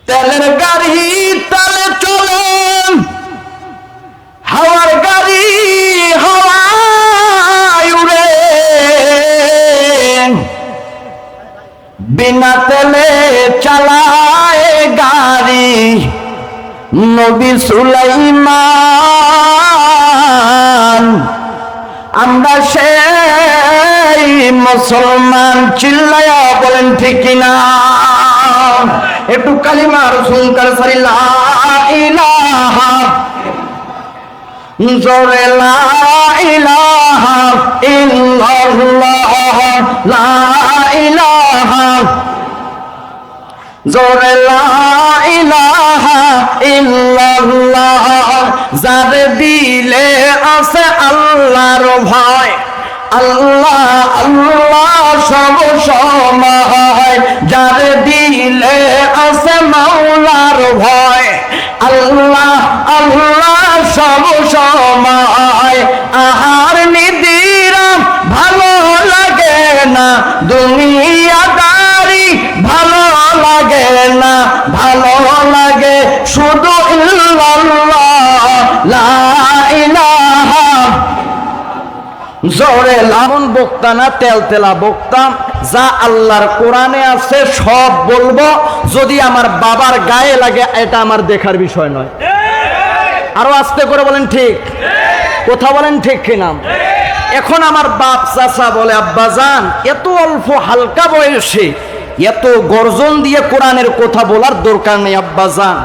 তেলের গাড়ি তালে চলে, হাওয়ার গাড়ি হাওয়ায় উড়ে, বিনা তেলে চালায় গাড়ি নবী সুলাইমান। আমরা সেই মুসলমান, চিল্লায়া বলেন ঠিক কিনা? একটু কালিমার সুনকার সারি লা ইলাহা, জোরে লা ইলাহা ইল্লাল্লাহ, লা ইলাহা, জোরে লা ইলাহা ইল্লাল্লাহ। যার দিলে আছে আল্লাহর ভয়, আল্লাহ আল্লাহ সব সময়। যার দিলে আছে মাওলার ভয়, আল্লাহ আল্লাহ সব সময়। আহার নিদিরাম ভালো লাগে না, দুনিয়াদারি ভালো লাগে না, ভালো লাগে শুধু ইল্লাল্লাহ, লা ইলাহা। জোরে লামন বক্তা না, তেলতেলা বক্তা। যা আল্লাহর কোরআনে আছে সব বলবো, যদি আমার বাবার গায়ে লাগে এটা আমার দেখার বিষয় নয়। আরো আস্তে করে বলেন ঠিক, কথা বলেন ঠিক কিনা? এখন আমার বাপ চাচা বলে, আব্বাজান এত অল্প হালকা বয়সে এত গর্জন দিয়ে কোরআনের কথা বলার দরকার নেই আব্বাজান।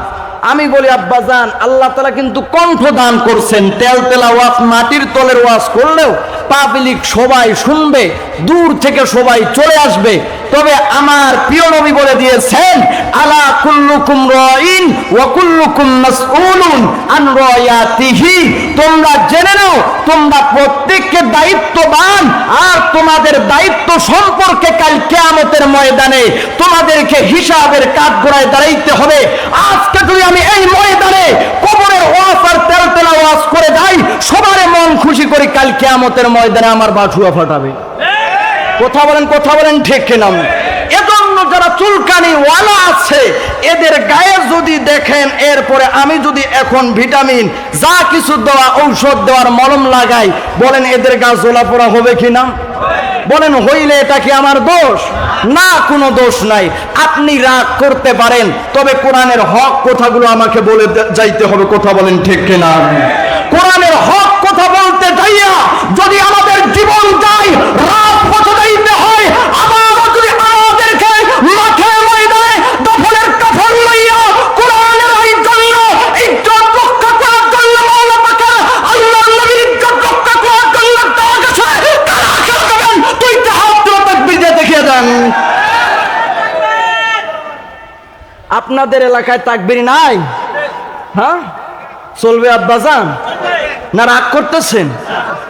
আমি বলি, আব্বাজান আল্লাহ তাআলা কিন্তু কণ্ঠ দান করছেন, তেলতেলা ওয়াজ মাটির তলের ওয়াজ করলেও পাবলিক সবাই শুনবে, দূর থেকে সবাই চলে আসবে। তবে আমার প্রিয় নবী বলে দিয়েছেন, আলা কুল্লুকুম রাইন ওয়া কুল্লুকুম মাসউলুন আন রায়াতিহি। তোমরা জেনে নাও, তোমরা প্রত্যেককে দায়িত্ববান, আর তোমাদের দায়িত্ব সম্পর্কে কাল কিয়ামতের ময়দানে তোমাদেরকে হিসাবের কাঠগড়ায় দাঁড়াইতে হবে। আজকে যদি আমি এই ময়দানে কবরের ওয়াজ আর তেলতেলা ওয়াজ করে যাই, সবার মন খুশি করি, কাল কিয়ামতের ময়দানে আমার বাছুয়া ফাটাবে। কথা বলেন ঠিক কিনা? এজন্য যারা চুলকানি ওয়ালা আছে এদের গায়ে যদি দেখেন, এরপরে আমি যদি এখন ভিটামিন যা কিছু দেওয়া ঔষধ দেওয়ার মলম লাগাই, বলেন এদের গা জ্বলা পোড়া হবে কিনা? বলেন হইলে এটা কি আমার দোষ? না, কোনো দোষ নাই। আপনি রাগ করতে পারেন, তবে কোরআনের হক কথাগুলো আমাকে বলে যাইতে হবে। কথা বলেন ঠিক কিনা? কোরআনের হক কথা বলতে যাইয়া যদি আমাদের জীবন যায়, রাত পথে যাইতে হয়, আবার যদি আমাদেরকে মাঠে ময়দানে দফনের কাফন লইয়া কোরআনের এই জন্য ইজ্জত রক্ষা করার জন্য মাওলা পাকের আল্লাহর নবীর ইজ্জত রক্ষা করার জন্য তার কাছে কারা আখের করবেন, তুই হাত তুলে তাকবীর দিয়ে দেখিয়ে দেন। আপনাদের এলাকায় তাকবীর নাই? হ্যাঁ, চলবে আব্বাজান? না রাগ করতেছেন?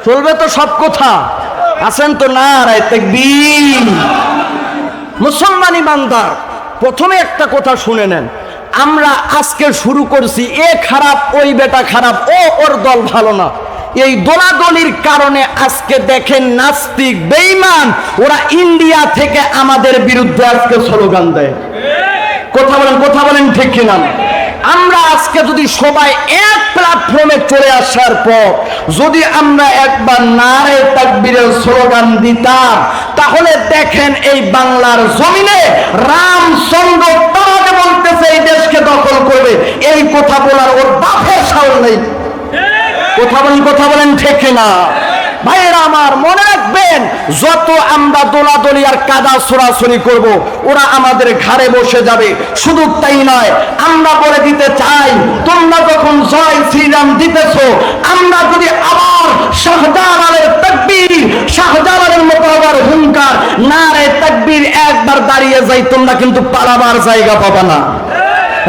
চলবে তো সব কথা, আছেন তো? না রায় তাকবীর। মুসলমান ইমানদার, প্রথমে একটা কথা শুনে নেন। আমরা আজকে শুরু করছি এ খারাপ, ওই বেটা খারাপ, ওর দল ভালো না, এই দোলাদলির কারণে আজকে দেখেন নাস্তিক বেঈমান ওরা ইন্ডিয়া থেকে আমাদের বিরুদ্ধে আজকে স্লোগান দেয়। কথা বলেন ঠিক কিনা? আমরা আজকে যদি সবাই এক প্ল্যাটফর্মে চলে আসার পর যদি আমরা একবার নারে তাকবীরের স্লোগান দিতাম, তাহলে দেখেন এই বাংলার জমিনে রামচন্দ্র তারাকে বলতেছে এই দেশকে দখল করবে, এই কথা বলার ওর বাপের সাহস নেই। কথা বলেন ঠিক কিনা? ভাইয়েরা আমার, মনে রাখবেন, যত আমরা দোলাদলি আর কাদা ছোড়াছড়ি করব, ওরা আমাদের ঘাড়ে বসে যাবে। শুধু তাই নয়, আমরা বলে দিতে চাই, তোমরা যখন জয় শ্রীরাম দিতেছো, আমরা যদি আবার শাহজালালের তাকবীর, শাহজালালের মতো আবার হুঙ্কার, নারে তাকবীর একবার দাঁড়িয়ে যাই, তোমরা কিন্তু পালাবার জায়গা পাবা না।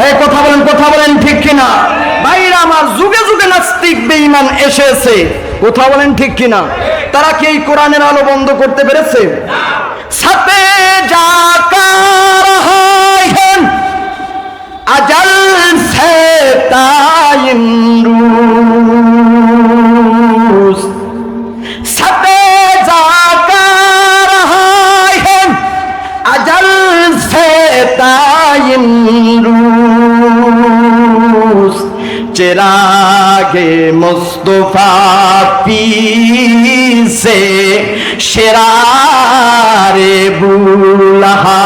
এই কথা বলেন ঠিক কিনা? ভাইরা আমার, যুগে যুগে নাস্তিক বেঈমান এসেছে। কথা বলেন ঠিক কিনা? তারা কি এই কোরআনের আলো বন্ধ করতে পেরেছে? সাথে জাকার হয় আজল সে তাইমরুজ, সাথে জাকার হয় আজল সে তাইমরুজ। চেরাগে মুস্তফা পিছে শেরারে বুলাহা।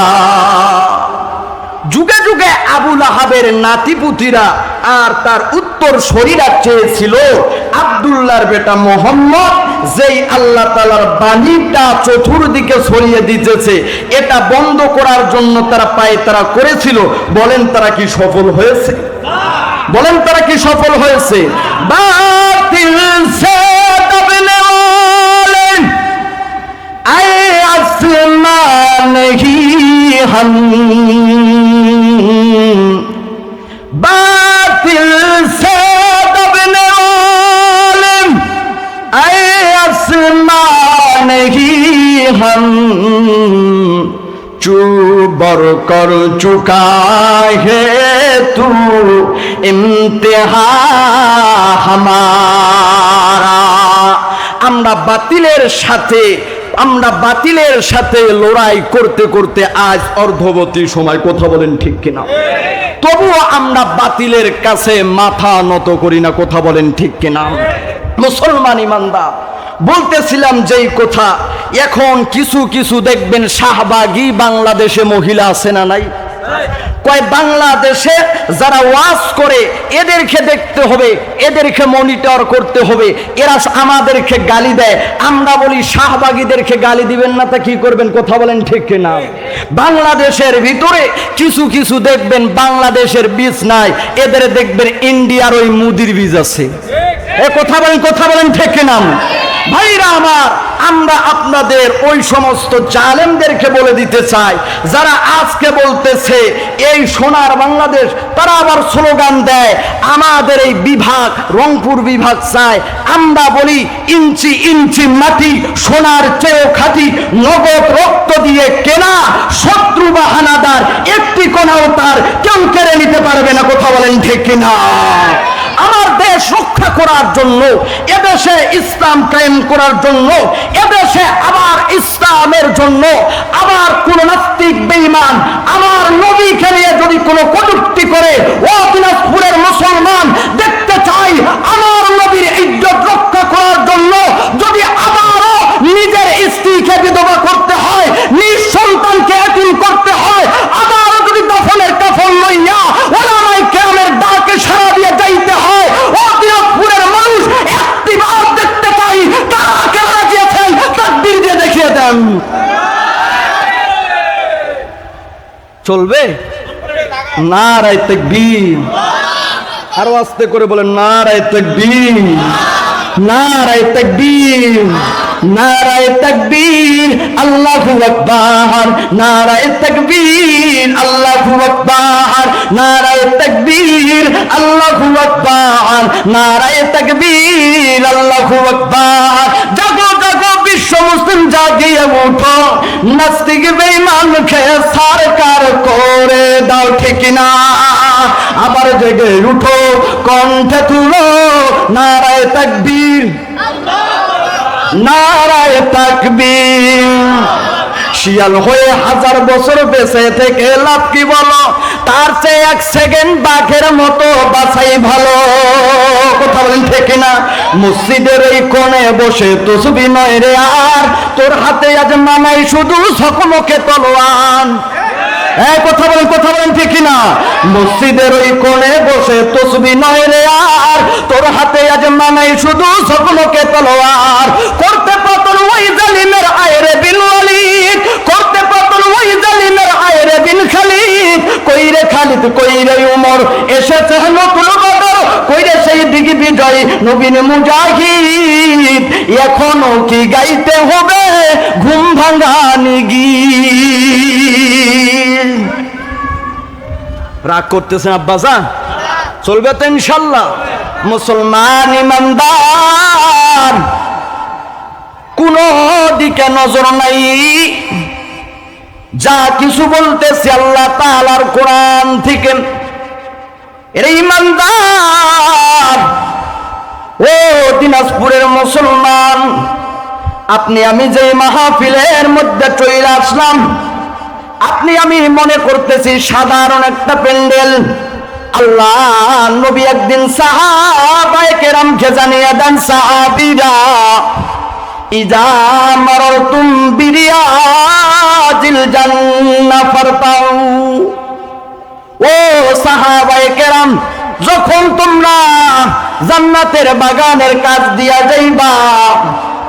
যুগে যুগে আবু লাহাবের নাতিপুতিরা আর তার উত্তর শরীরা চেয়েছিল আব্দুল্লাহর বেটা মোহাম্মদ যেই আল্লাহ তাআলার বাণীটা চতুর্দিকে ছড়িয়ে দিতেছে এটা বন্ধ করার জন্য তারা পায়তারা করেছিল। বলেন তারা কি সফল হয়েছে? বলেন তারা কি সফল হয়েছে? বাতিল সে দবনে ওয়ালে আয়ে আসমান হি হম, बातिल से दबने वाले आए आसमान ही हम चूबर कर चुका है तू इम्तिहा हमारा। আমরা বাতিলের সাথে লড়াই করতে করতে আজ অর্ধবতী সময়। কথা বলেন ঠিক কিনা? তবুও আমরা বাতিলের কাছে মাথা নত করি না। কথা বলেন ঠিক কিনা? মুসলমান ইমানদার, বলতেছিলাম যেই কথা, এখন কিছু কিছু দেখবেন শাহবাগী বাংলাদেশে মহিলা আছে না নাই? কয় বাংলাদেশে যারা ওয়াজ করে এদেরকে দেখতে হবে, এদেরকে মনিটর করতে হবে, এরা আমাদেরকে গালি দেয়। আমরা বলি শাহবাগীদেরকে গালি দিবেন না তা কি করবেন? কথা বলেন ঠিক কিনা? বাংলাদেশের ভিতরে কিছু কিছু দেখবেন বাংলাদেশের বীজ নাই, এদের দেখবেন ইন্ডিয়ার ওই মুদির বীজ আছে। এ কথা বলেন ঠিক কিনা? ভাইরা আমার, আমরা আপনাদের ওই সমস্ত জালেমদেরকে বলে দিতে চাই যারা আজকে বলতেছে এই সোনার বাংলাদেশ, তারা আবার স্লোগান দেয় আমাদের এই বিভাগ রংপুর বিভাগ চায়। আমরা বলি ইঞ্চি ইঞ্চি মাটি সোনার চেয়েও খাঁটি, নগদ রক্ত দিয়ে কেনা, শত্রু বা হানাদার একটি কোনাও তার কেউ কেড়ে নিতে পারবে না। কথা বলেন ঠিক কিনা? আমার দেশ রক্ষা করার জন্য, এদেশে ইসলাম কায়েম করার জন্য, এদেশে আবার ইসলামের জন্য আবার কোন নাস্তিক বেঈমান আমার নবীকে নিয়ে যদি কোনো কটূক্তি করে, ও দিনাজপুরের মুসলমান দেখতে চাই আমার নবীর ইজ্জত রক্ষা করার জন্য যদি আবারও নিজের স্ত্রীকে বিধবা করতে হয়, নিজ সন্তানকে এতিম করতে হয়, আবারও যদি দফনের কাফন লইয়া ওলামায়ে কেরামের ডাকে সাড়া দিয়ে যাইতে হয়, ও দিনাজপুরের মানুষ একটিবার দেখতে পাই তারা কেন দিয়েছেন তাকবীর দিয়ে দেখিয়ে দেন। চলবে? নারায়ে তাকবীর। আরো আস্তে করে বলেন নারায়ে তাকবীর, নারায়ে তাকবীর, নারায়ে তাকবীর, আল্লাহু আকবার, নারায়ে তাকবীর, আল্লাহু আকবার, নারায়ে তাকবীর, আল্লাহু আকবার, নারায়ে তাকবীর, আল্লাহু আকবার। জাগো জাগো বিশ্ব মুসলিম জাগিয়ে ওঠো, নাস্তিক বেঈমানকে সরকার করে দাও। ঠিক না? আবার জেগে উঠো, কণ্ঠে তুলো নারায়ে তাকবীর, নারায়ে তাকবীর। শিয়াল হয়ে 1000 বছর বেঁচে থেকে লাভ কি বলো? তার চেয়ে 1 সেকেন্ড বাঘের মতো বাঁচাই ভালো। কথা বলেন ঠিক না? মসজিদের এই কোণে বসে তসবিহ নয় রে আর, তোর হাতে আজ মানাই শুধু সকমকে তলোয়ার। কথা বলেন ঠিক না? মসজিদের ওই কোণে বসে তসবিহ নয় রে আর, তোর হাতে আজ মানাই শুধু সকমকে তলোয়ার। করতে পতন ওই জালিমের আয়রে বিন ওয়ালিদ, করতে পতন ওই জালিমের আয়রে বিন খালিদ। কইরে খালিদ কইরে উমর, এসেছে নতুন বদর, কইরে সেই দিগ্বিজয় নবীন মুজাহিদ। এখনো কি গাইতে হবে ঘুম ভাঙানি গীত? রাগ করতেছেন আব্বাজান? চলবে তো ইনশাল্লাহ। মুসলমান ইমানদার, কোন দিকে নজর নাই, যা কিছু বলতেছে আল্লাহ তাআলার কোরআন থেকে। এর ইমানদার, ও দিনাজপুরের মুসলমান, আপনি আমি যে মাহফিলের মধ্যে চলে আসলাম, আপনি আমি মনে করতেছি সাধারণ একটা প্যান্ডেল, আল্লাহ নবী একদিন সাহাবায়ে কেরামকে জানিয়ে দেন, সাহাবীরা ইজা মারতুম বিরিয়াজিল জান্নাহ ফারতাউ, ও সাহাবায়ে কেরাম, যখন তোমরা জান্নাতের বাগানের কাছ দিয়া যাইবা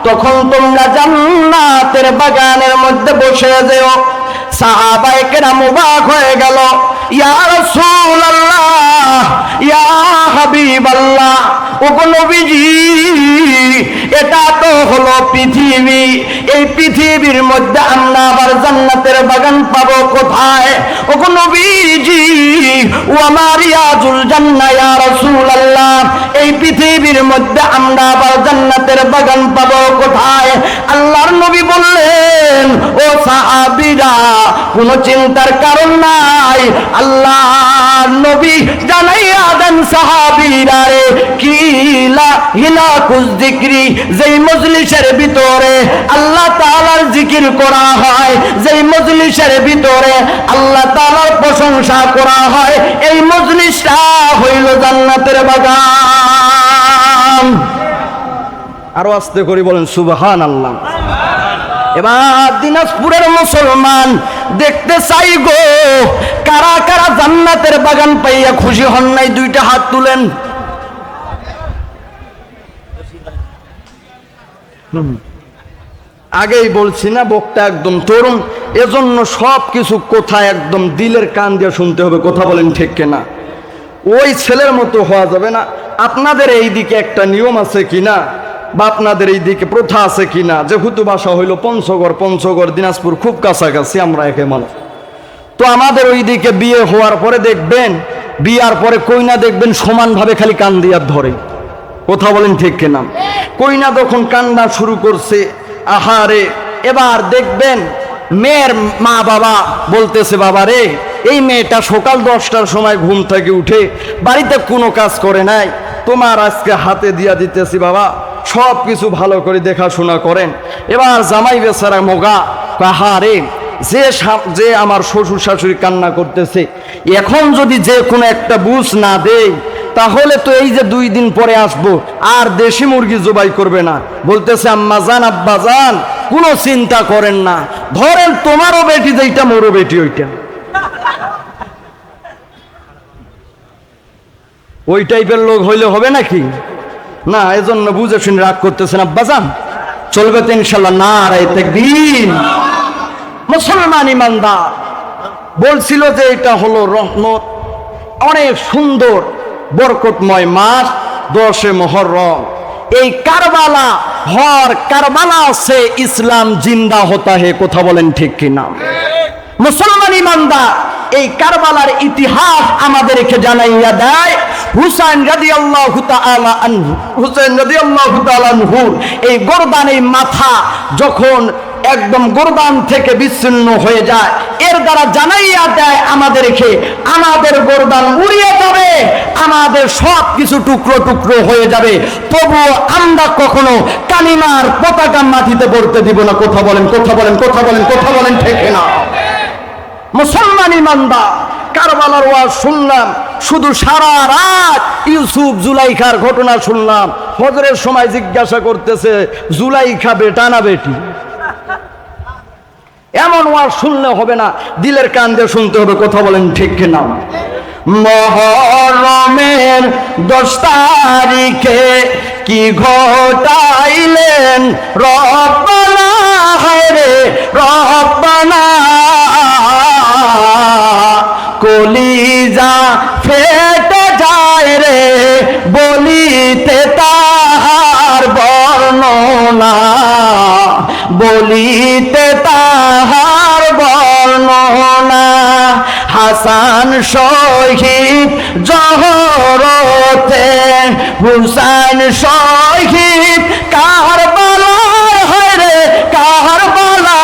তখন তোমরা জান্নাতের বাগানের মধ্যে বসে যেও। সাহাবায়ে কেরাম অবাক হয়ে গেল, ইয়া রাসূলুল্লাহ, ইয়া হাবিবাল্লাহ, ওগো নবীজি, এটা তো হলো পৃথিবী, এই পৃথিবীর মধ্যে আমরা আবার জান্নাতের বাগান পাবো কোথায়? ওগো নবীজি, ওয়া মারিয়াজুল জান্নাহ ইয়া রাসূলুল্লাহ, এই পৃথিবীর মধ্যে আমরা আবার জান্নাতের বাগান পাবো কোথায়? আল্লাহর নবী বললেন, ও সাহাবীরা, কোনো চিন্তার কারণ নাই, আল্লাহর নবী জানাইয়া দেন সাহাবীরা রে, কিলা হিলাকুজ যিকরি, যেই মজলিসের ভিতরে আল্লাহ তাআলার জিকির করা হয়, যেই মজলিসের ভিতরে আল্লাহ তাআলার প্রশংসা করা হয়, এই মজলিসটা হইল জান্নাতের বাগান। আরো আস্তে করে বলেন সুবহানাল্লাহ। এবার দিনাজপুরের মুসলমান দেখতে চাই গো, কারা কারা জান্নাতের বাগান পাইয়া খুশি হন নাই? দুইটা হাত তুলেন। আগেই বলছি না, বক্তা একদম তরুণ, এজন্য সব কিছু কথা একদম দিলের কান দিয়ে শুনতে হবে। কথা বলেন ঠিক কিনা? ওই ছেলের মতো হওয়া যাবে না। আপনাদের এই দিকে একটা নিয়ম আছে কিনা, বা আপনাদের এই দিকে প্রথা আছে কিনা, যেহেতু বাসা হইল পঞ্চগড় দিনাজপুর খুব কাছাকাছি, আমরা একে মানুষ। তো আমাদের ওই দিকে বিয়ে হওয়ার পরে দেখবেন, বিয়ার পরে কইনা দেখবেন সমানভাবে খালি কান দিয়া ধরে। কথা বলেন ঠিক কিনা? কইনা যখন কান্না শুরু করছে, আহারে, এবার দেখবেন মেয়ের মা বাবা বলতেছে, বাবা রে, এই মেয়েটা সকাল 10টার সময় ঘুম থেকে উঠে বাড়িতে কোনো কাজ করে নাই, তোমার আজকে হাতে দিয়া দিতেছি বাবা, সব কিছু ভালো করে দেখাশোনা করেন। এবার জামাই বেচারা মোগা, আহারে, যে আমার শ্বশুর শাশুড়ি কান্না করতেছে, এখন যদি যে কোনো একটা বুঝ না দেই, তাহলে তো এই যে 2 দিন পরে আসবো আর দেশি মুরগি জবাই করবে না। বলতেছে, আম্মা জান, আব্বা জান, কোনো চিন্তা করেন না, ধরেন তোমারও বেটি যেইটা, মোরও বেটি ওইটা। ওই টাইপের লোক হইলে হবে নাকি? না, এজন্য বুঝে শুনে রাগ করতেছেন আব্বা জান, চলবে তো ইনশাল্লাহ। নারায়ে তাকবীর। মুসলমান ইমানদার বলছিল যে এটা হলো রহমত, অনেক সুন্দর বরকতময় মাস 10 মুহররম। এই কারবালা কারবালা সে ইসলাম জিন্দা হতা হে। কথা বলেন ঠিক কিনা? মুসলমান ইমানদার এই কারবালার ইতিহাস আমাদেরকে জানাইয়া দেয়। হুসাইন রাদিয়াল্লাহু তাআলা আনহু এই গর্দান, এই মাথা যখন একদম গর্দান থেকে বিচ্ছিন্ন হয়ে যায়, এর দ্বারা জানাইয়া দেয় আমাদেরকে, আমাদের গর্দান উড়িয়ে যাবে, আমাদের সব কিছু টুকরো টুকরো হয়ে যাবে, তবুও আমরা কখনো কালিমার পতাকা মাটিতে পড়তে দিব না। কথা বলেন, কথা বলেন, কথা বলেন, কথা বলেন ঠিক না? মুসলমান ইমানদার, কারবালার ওয়াজ শুনলাম, শুধু সারা রাত ইউসুফ জুলাইখার ঘটনা শুনলাম। ফজরের সময় জিজ্ঞাসা করতেছে, জুলাইখা বেটা না বেটি? এমন ওয়াজ শুনলে হবে না, দিলের কান দিয়ে শুনতে হবে। কথা বলেন ঠিক কিনা? মুহররমের 10 তারিখে কি ঘটাইলেন রব্বানা, হায়রে রব্বানা, কলিজা ফেটে যায় রে বলিতে তাহার বর্ণনা, বলিতে তাহার বর্ণনা। হাসান শহীদ জহরতে, হুসাইন শহীদ কারবালা, হায়রে কারবালা,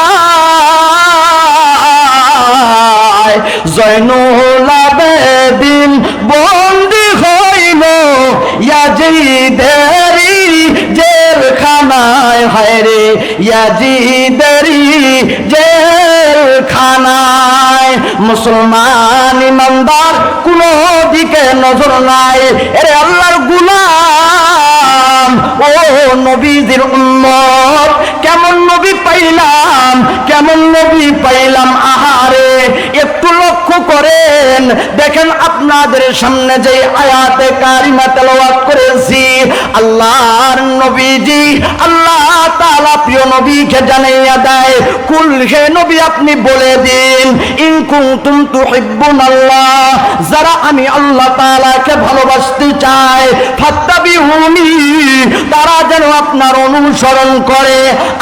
জয়নুল আবেদিন বন্দী হইল ইয়াজিদেরি জেলখানায়, হায়রে ইয়াজিদেরি জেলখানায়। মুসলমান ইমানদার কোনো দিকে নজর নাই। এরে আল্লাহর গোলাম, ও নবীজির উম্মত, কেমন নবী পাইলাম, কেমন নবী পাইলাম। আহারে, একটু লক্ষ্য করেন, দেখেন আপনাদের সামনে যে আয়াতে কারিমা তেলাওয়াত করেছি, আল্লাহর নবীজি আল্লাহ তাআলা প্রিয় নবীকে জানাইয়া দেয়, কুল হে নবী আপনি বলে দিন, ইন কুনতুম তুহিব্বুনাল্লাহ, যারা আমি আল্লাহ তাআলাকে ভালোবাসতে চাই, ফাত্তাবিউনি, তারা যেন আপনার অনুসরণ করে।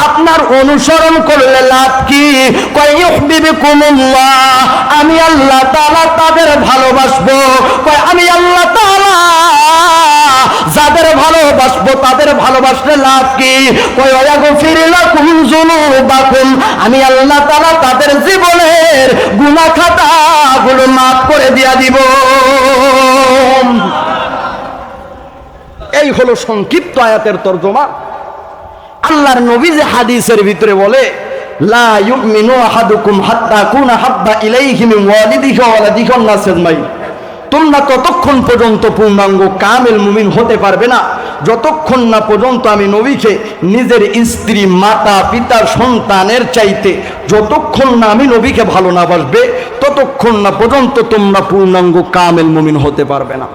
আপনার অনুসরণ করলে লাভ কি? কয় ইউহিব্বুকুমুল্লাহ, আমি আল্লাহ তাআলা তাদের ভালোবাসবো। কয় আমি আল্লাহ তাআলা যাদের ভালোবাসবো তাদের ভালোবাসলে লাভ কি? কয় ওয়াগফির লাকুম যুনুবাকুম, আমি আল্লাহ তাআলা তাদের জীবনের গুনাহ খাতাগুলো মাফ করে দিয়া দিব। এই হলো সংক্ষিপ্ত আয়াতের তরজমা। আল্লাহর নবী যে হাদিসের ভিতরে বলে, লা ইউমিনু আহাদুকুম হাত্তা কুনা হাব্বা ইলাইহি মিন ওয়ালিদিহি ওয়া ওয়ালাদিহি ওয়ান নাসি আজমাইন, তোমরা ততক্ষণ পর্যন্ত পূর্ণাঙ্গ কামেল মুমিন হতে পারবে না যতক্ষণ না পর্যন্ত আমি নবীকে নিজের স্ত্রী, মাতা, পিতা, সন্তানের চাইতে যতক্ষণ না আমি নবীকে ভালো না বাসবে ততক্ষণ না পর্যন্ত তোমরা পূর্ণাঙ্গ কামেল মুমিন হতে পারবে না।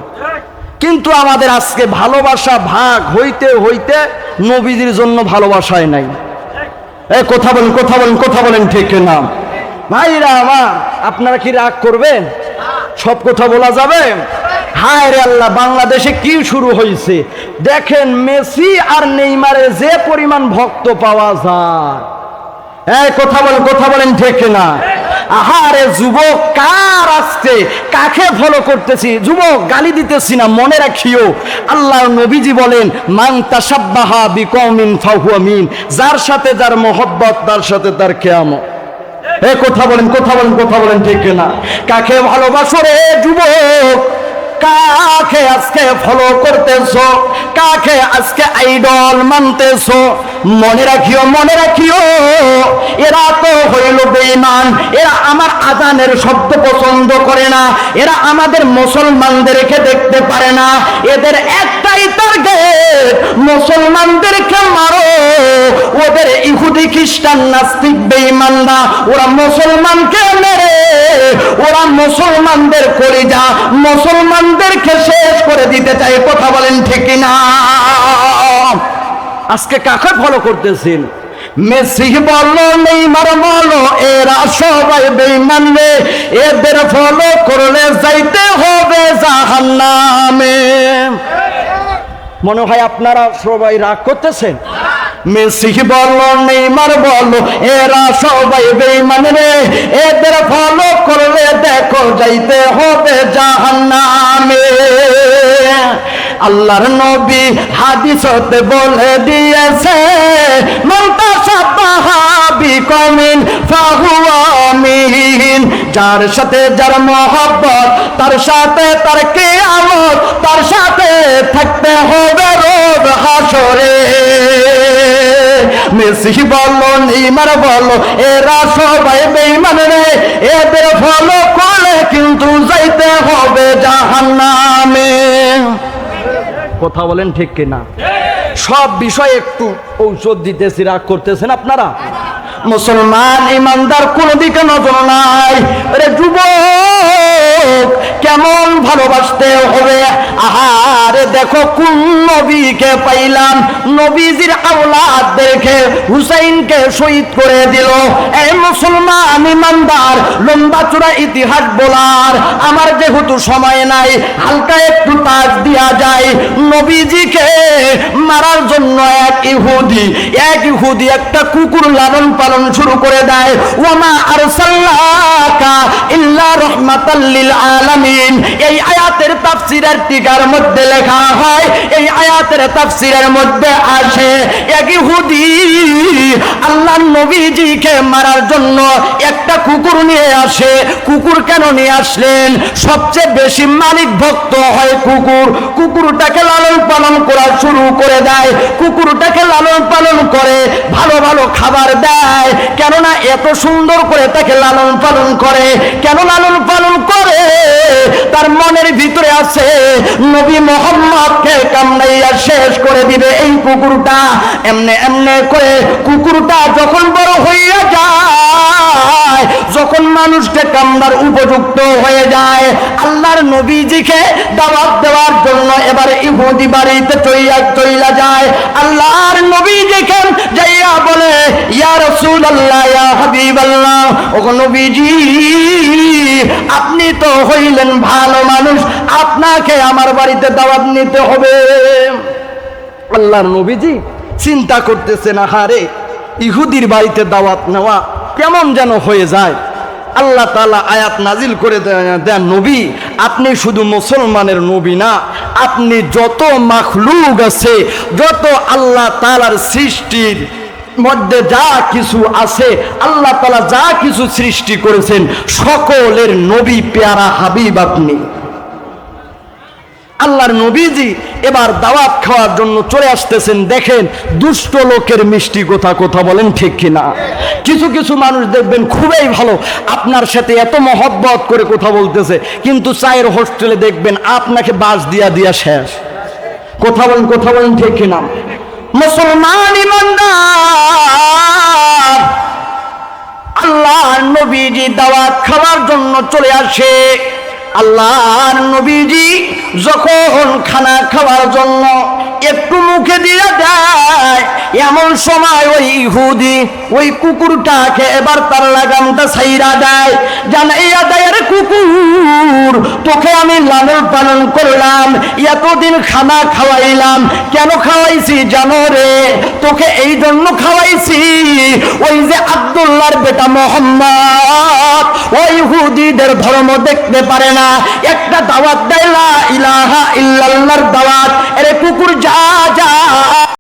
কিন্তু আমাদের আজকে ভালোবাসা ভাগ হইতে হইতে নবীজির জন্য ভালোবাসায় নাই। কথা বলেন, কথা বলেন, কথা বলেন, ঠিক না ভাইরা আমার? আপনারা কি রাগ করবেন? সব কথা বলা যাবে? হায় রে আল্লাহ, বাংলাদেশে কি শুরু হয়েছে দেখেন। মেসি আর নেইমারে যে পরিমাণ ভক্ত পাওয়া যায়, কথা বলেন, কথা বলেন, ঠিক না? আহারে যুবক, কার আজকে কাকে ফলো করতেছি? যুবক, গালি দিতেছি না, মনে রাখিও আল্লাহর নবীজি বলেন, মান তাশাব্বাহা বিকওমিন ফাহুয়া মিন, যার সাথে যার মহব্বত তার সাথে তার কিয়ামত। কথা বলেন, কথা বলেন, কথা বলেন, ঠিক না? কাকে ভালোবাসো রে যুবক? কাকে আজকে ফলো করতেছো? কাকে আজকে আইডল মানতেছো? মনে রাখিও, মনে রাখিও, এরা তো হইল বেঈমান। এরা আমার আজানের শব্দ পছন্দ করে না, এরা আমাদের মুসলমানদেরকে দেখতে পারে না। এদের একটাই টার্গেট, মুসলমানদেরকে মারো। ওদের ইহুদি, খ্রিস্টান, নাস্তিক, বেঈমানরা ওরা মুসলমানকে মেরে ওরা মুসলমানদের কলিজা, মুসলমানদেরকে শেষ করে দিতে চায়। কথা বলেন ঠিক না? আজকে কাকে ফলো করতেছেন? মেসি বলো, নেইমার বলো, এরা সবাই বেঈমান রে। এদের ফলো করলে যাইতে হবে জাহান্নামে। মনে হয় আপনারা সবাই রাগ করতেছেন। মেসি বলো, নেইমার বলো, এরা সবাই বেঈমান রে। এদের ফলো করলে দেখো যাইতে হবে জাহান্নামে। আল্লাহর নবী হাদিসতে বলে দিয়েছে, মান তাশাব্বাহা বিকওমিন ফাহুয়া মিন, যার সাথে যার মহব্বত তার সাথে তার কিয়ামত, তার সাথে থাকতে হবে রোজ হাসরে। মেসি বলো, নেইমার বলো, এরা সবাই বেঈমান রে। এদের ফলো করে কিন্তু যাইতে হবে জাহান্নামে। কথা বলেন ঠিক কিনা? সব বিষয় একটু ঔষধ দিতেছি, রাগ করতেছেন আপনারা? মুসলমান ইমানদার কোন দিকে নজর নাই। আরে যুবক, কেমন ভালোবাসতে হবে? আহারে দেখো, কোন নবীকে পাইলাম, নবীজির আওলাদদেরকে, হুসাইনকে শহীদ করে দিল। এই মুসলমান ইমানদার, লম্বা চূড়া ইতিহাস বলার আমার যেহেতু সময় নাই, হালকা একটু তাজ দিয়া যায়। নবীজিকে মারার জন্য এক ইহুদি একটা কুকুর লালন পালন শুরু করে দেয়। ওয়ামা আরসালনাকা ইল্লা রাহমাতাল রাহমাতাল লিল আলামিন। এই আয়াতের তাফসীরের টিকার মধ্যে লেখা হয়, এই আয়াতের তাফসীরের মধ্যে আসে এক ইহুদি আল্লাহর নবীজিকে মারার জন্য একটা কুকুর নিয়ে আসে। কুকুর কেন নিয়ে আসলেন? সবচেয়ে বেশি মালিক ভক্ত হয় কুকুর। কুকুরটাকে লালন পালন করা শুরু করে দেয়, কুকুরটাকে লালন পালন করে, ভালো ভালো খাবার দেয়। কেননা এত সুন্দর করে তাকে লালন পালন করে। কেন লালন পালন করে? তার মনের ভিতরে আছে নবী মুহাম্মদকে কামড়াইয়া শেষ করে দিবে এই কুকুরটা। এমনে এমনে করে কুকুরটা যখন বড় হইয়া যায়, যখন মানুষকে কামড়ার উপযুক্ত হয়ে যায়, আল্লাহর নবীজিকে দাওয়াত দেওয়ার জন্য এবার ইহুদি বাড়িতে চইলা যায়। আল্লাহর নবীজিকে যাইয়া বলে, ইয়া রাসূলুল্লাহ, ইয়া হাবিবাল্লাহ, ওগো নবীজি, আপনি তো হইলেন ভালো মানুষ, আপনাকে আমার বাড়িতে দাওয়াত নিতে হবে। আল্লাহর নবীজি চিন্তা করতেছেন, আহারে ইহুদির বাড়িতে দাওয়াত নেওয়া কেমন যেন হয়ে যায়। আল্লাহ তাআলা আয়াত নাজিল করে দেন, নবী আপনি শুধু মুসলমানের নবী না, আপনি যত মাখলুক আছে, যত আল্লাহ তাআলার সৃষ্টির মধ্যে যা কিছু আছে, আল্লাহ তাআলা যা কিছু সৃষ্টি করেছেন, সকলের নবী পেয়ারা হাবিব আপনি। আল্লাহর নবীজি এবার দাওয়াত খাওয়ার জন্য চলে আসতেছেন। দেখেন দুষ্ট লোকের মিষ্টি কথা, কথা বলেন ঠিক কিনা? কিছু কিছু মানুষ দেখবেন খুবই ভালো, আপনার সাথে এত মহব্বত করে কথা বলতেছে, কিন্তু চায়ের হোস্টেলে দেখবেন আপনাকে বাস দিয়া দিয়া শেষ। কথা বলেন, কথা বলেন ঠিক কিনা? মুসলমান ইমানদার, আল্লাহর নবীজি দাওয়াত খাওয়ার জন্য চলে আসে। আল্লাহর নবীজি যখন খানা খাওয়ার জন্য একটু মুখে দিয়ে দেয়, এমন সময় ওই ইহুদি ওই কুকুরটাকে এবার তার লাগামটা ছাইরা দেয়, জানাইয়া দেয়, আরে কুকুর, তোকে আমি লালন পালন করলাম, এতদিন খানা খাওয়াইলাম, কেন খাওয়াইছি জানো রে? তোকে এই জন্য খাওয়াইছি, ওই যে আব্দুল্লাহর বেটা মুহাম্মদ ওই ইহুদিদের ধর্ম দেখতে পারে না, একটা দাওয়াত দেয় লা ইলাহা ইল্লাল্লাহর দাওয়াত, এর